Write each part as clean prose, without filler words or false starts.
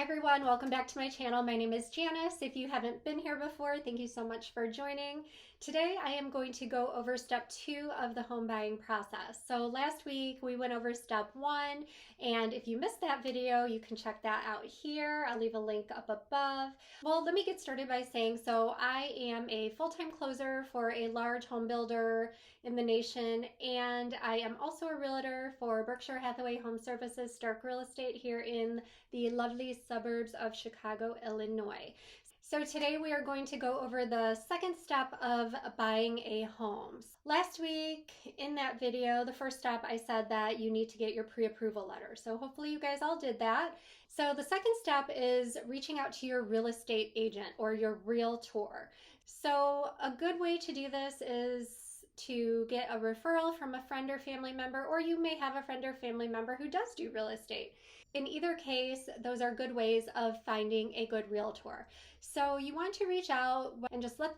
everyone, welcome back to my channel. My name is Janice. If you haven't been here before, thank you so much for joining. Today I am going to go over step 2 of the home buying process. So last week we went over step 1, and if you missed that video, you can check that out here. I'll leave a link up above. Well, let me get started by saying, so I am a full-time closer for a large home builder in the nation, and I am also a realtor for Berkshire Hathaway Home Services Stark Real Estate here in the lovely suburbs of Chicago, Illinois. So today we are going to go over the second step of buying a home. Last week in that video, the first step, I said that you need to get your pre-approval letter. So hopefully you guys all did that. So the second step is reaching out to your real estate agent or your realtor. So a good way to do this is to get a referral from a friend or family member, or you may have a friend or family member who does do real estate. In either case, those are good ways of finding a good realtor. So you want to reach out and just let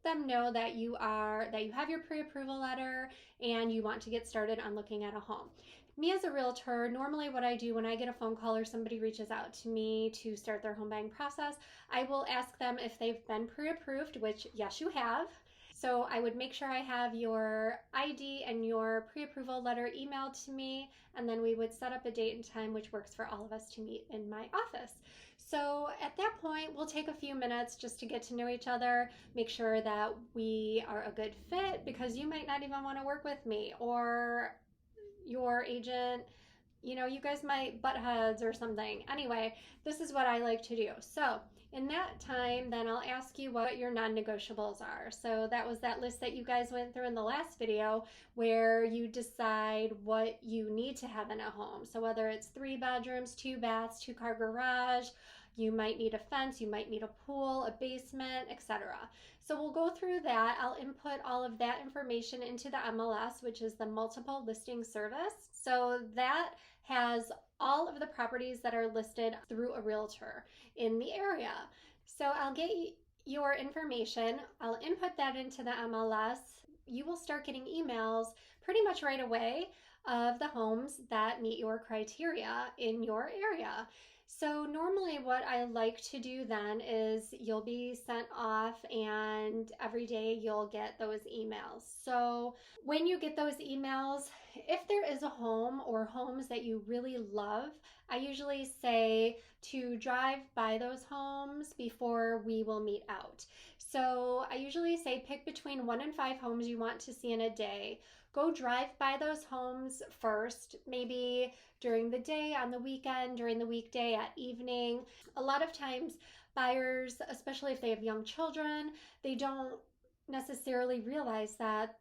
them know that you have your pre-approval letter and you want to get started on looking at a home. Me as a realtor, normally what I do when I get a phone call or somebody reaches out to me to start their home buying process, I will ask them if they've been pre-approved, which yes, you have. So I would make sure I have your ID and your pre-approval letter emailed to me, and then we would set up a date and time which works for all of us to meet in my office. So at that point, we'll take a few minutes just to get to know each other, make sure that we are a good fit, because you might not even want to work with me, or your agent, you guys might butt heads or something. Anyway, this is what I like to do. So in that time, then I'll ask you what your non-negotiables are. So that was that list that you guys went through in the last video where you decide what you need to have in a home. So whether it's 3 bedrooms, 2 baths, 2-car garage, you might need a fence, you might need a pool, a basement, etc. So we'll go through that. I'll input all of that information into the MLS, which is the multiple listing service. So that has all of the properties that are listed through a realtor in the area. So I'll get your information, I'll input that into the MLS. You will start getting emails pretty much right away of the homes that meet your criteria in your area. So normally what I like to do then is you'll be sent off, and every day you'll get those emails. So when you get those emails, if there is a home or homes that you really love, I usually say to drive by those homes before we will meet out. So I usually say pick between 1 and 5 homes you want to see in a day. Go drive by those homes first, maybe during the day, on the weekend, during the weekday, at evening. A lot of times buyers, especially if they have young children, they don't necessarily realize that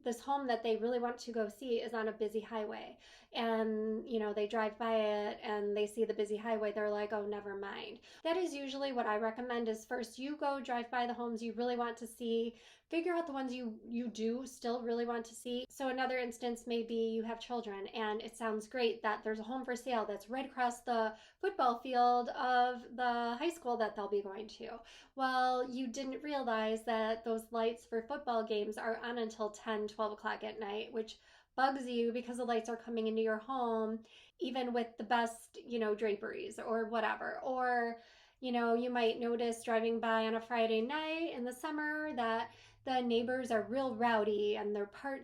this home that they really want to go see is on a busy highway, and they drive by it and they see the busy highway, they're like, oh, never mind. That is usually what I recommend, is first you go drive by the homes you really want to see, figure out the ones you do still really want to see. So another instance may be you have children and it sounds great that there's a home for sale that's right across the football field of the high school that they'll be going to. Well, you didn't realize that those lights for football games are on until 10, 12 o'clock at night, which bugs you because the lights are coming into your home, even with the best, draperies or whatever. Or, you might notice driving by on a Friday night in the summer that the neighbors are real rowdy and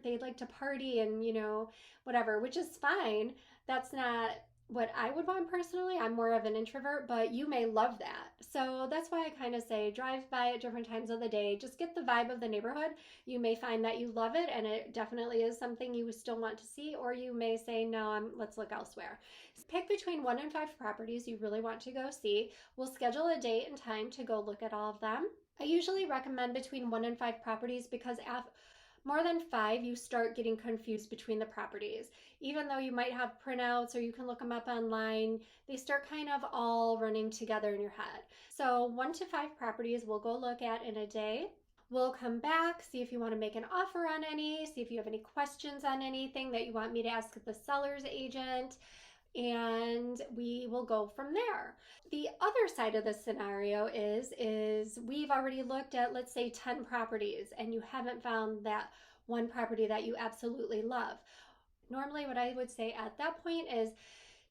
they like to party and, whatever, which is fine. That's not what I would want personally. I'm more of an introvert, but you may love that. So that's why I kind of say drive by at different times of the day. Just get the vibe of the neighborhood. You may find that you love it and it definitely is something you still want to see, or you may say, no, let's look elsewhere. Pick between 1 and 5 properties you really want to go see. We'll schedule a date and time to go look at all of them. I usually recommend between 1 and 5 properties because more than 5, you start getting confused between the properties. Even though you might have printouts or you can look them up online, they start kind of all running together in your head. So 1 to 5 properties we'll go look at in a day. We'll come back, see if you want to make an offer on any, see if you have any questions on anything that you want me to ask the seller's agent, and we will go from there. The other side of the scenario is we've already looked at, let's say, 10 properties and you haven't found that one property that you absolutely love. Normally what I would say at that point is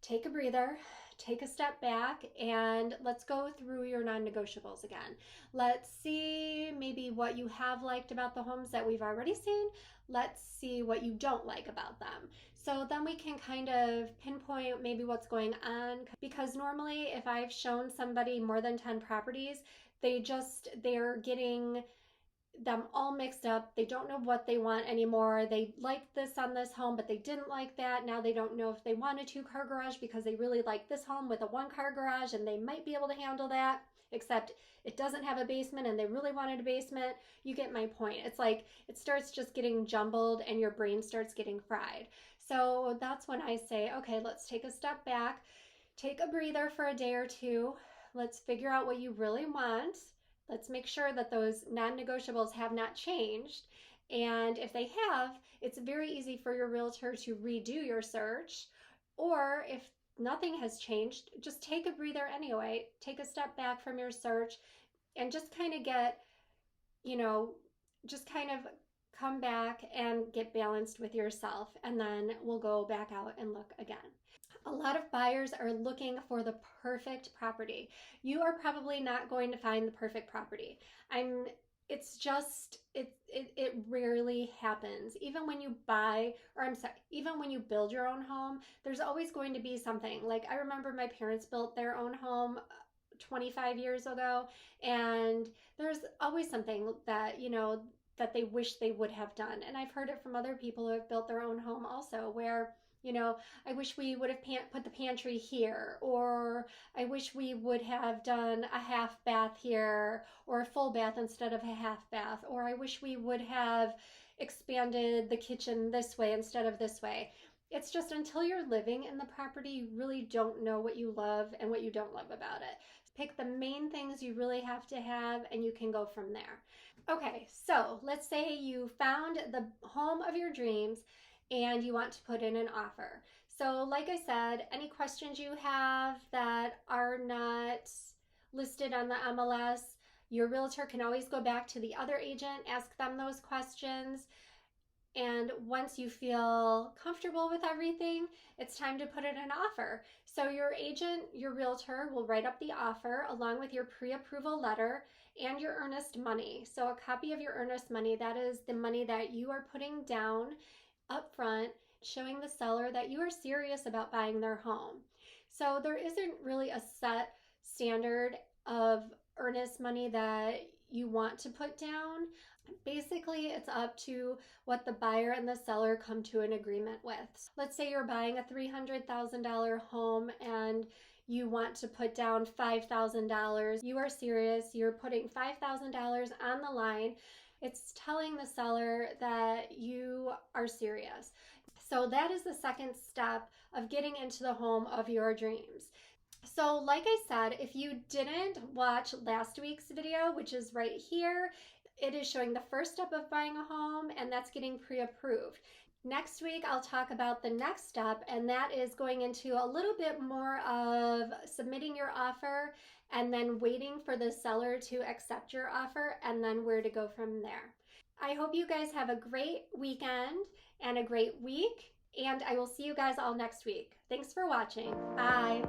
take a breather, take a step back and let's go through your non-negotiables again. Let's see maybe what you have liked about the homes that we've already seen. Let's see what you don't like about them. So then we can kind of pinpoint maybe what's going on, because normally if I've shown somebody more than 10 properties, they're getting them all mixed up. They don't know what they want anymore. They liked this on this home, but they didn't like that. Now they don't know if they want a 2-car garage because they really like this home with a 1-car garage and they might be able to handle that, except it doesn't have a basement and they really wanted a basement. You get my point. It's like it starts just getting jumbled and your brain starts getting fried. So that's when I say, okay, let's take a step back, take a breather for a day or two. Let's figure out what you really want. Let's make sure that those non-negotiables have not changed. And if they have, it's very easy for your realtor to redo your search. Or if nothing has changed, just take a breather anyway. Take a step back from your search and just kind of get, just kind of come back and get balanced with yourself. And then we'll go back out and look again. A lot of buyers are looking for the perfect property. You are probably not going to find the perfect property. It rarely happens. Even when you even when you build your own home, there's always going to be something. Like I remember my parents built their own home 25 years ago, and there's always something that, that they wish they would have done. And I've heard it from other people who have built their own home also, where I wish we would have put the pantry here, or I wish we would have done a half bath here, or a full bath instead of a half bath, or I wish we would have expanded the kitchen this way instead of this way. It's just until you're living in the property, you really don't know what you love and what you don't love about it. Pick the main things you really have to have, and you can go from there. Okay, so let's say you found the home of your dreams and you want to put in an offer. So like I said, any questions you have that are not listed on the MLS, your realtor can always go back to the other agent, ask them those questions. And once you feel comfortable with everything, it's time to put in an offer. So your agent, your realtor, will write up the offer along with your pre-approval letter and your earnest money. So a copy of your earnest money, that is the money that you are putting down up front, showing the seller that you are serious about buying their home. So there isn't really a set standard of earnest money that you want to put down. Basically, it's up to what the buyer and the seller come to an agreement with. Let's say you're buying a $300,000 home and you want to put down $5,000. You are serious, you're putting $5,000 on the line. It's telling the seller that you are serious. So that is the second step of getting into the home of your dreams. So like I said, if you didn't watch last week's video, which is right here, it is showing the first step of buying a home, and that's getting pre-approved. Next week, I'll talk about the next step, and that is going into a little bit more of submitting your offer and then waiting for the seller to accept your offer, and then where to go from there. I hope you guys have a great weekend and a great week, and I will see you guys all next week. Thanks for watching. Bye.